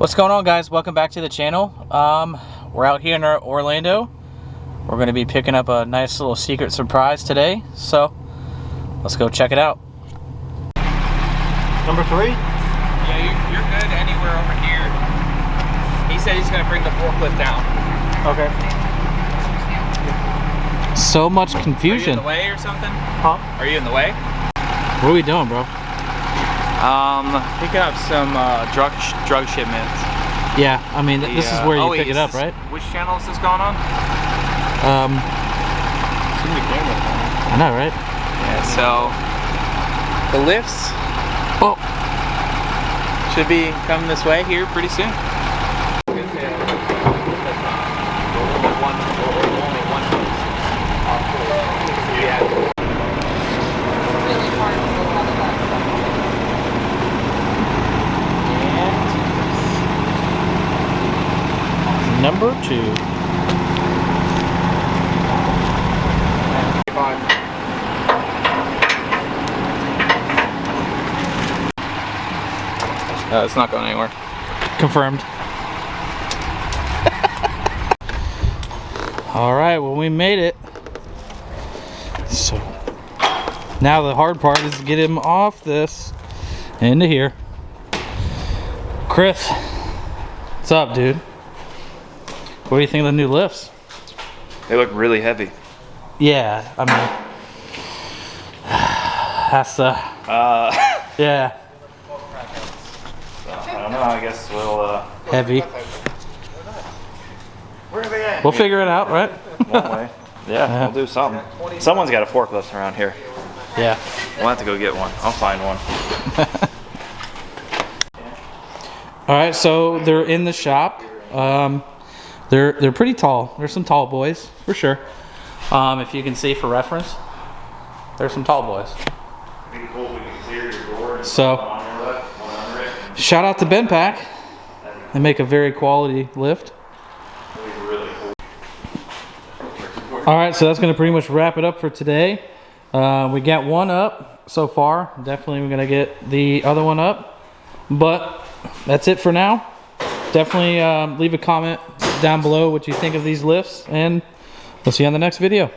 What's going on, guys? Welcome back to the channel. We're out here in Orlando. We're going to be picking up a nice little secret surprise today, so let's go check it out. Number 3? Yeah, you're good anywhere over here. He said he's going to bring the forklift down. Okay. So much confusion. Are you in the way or something? Huh? Are you in the way? What are we doing, bro? Picking up some drug shipments. Yeah, I mean, this is where you pick it up, right? Which channel is this going on? I know, right? Yeah, so the lifts should be coming this way here pretty soon. Number 2. It's not going anywhere. Confirmed. All right, well, we made it. So now the hard part is to get him off this into here. Chris, what's up, dude? What do you think of the new lifts? They look really heavy. Yeah, I mean, that's yeah. I don't know, I guess we'll Heavy. where are they at? We'll figure it out, right? One way. Yeah, we'll do something. Someone's got a forklift around here. Yeah. We'll have to go get one. I'll find one. All right, so they're in the shop. They're pretty tall. There's some tall boys for sure. If you can see for reference, there's some tall boys. So shout out to Ben Pack. They make a very quality lift. All right, so that's going to pretty much wrap it up for today. We got one up so far. Definitely we're going to get the other one up. But that's it for now. Definitely leave a comment down below what you think of these lifts, and we'll see you on the next video.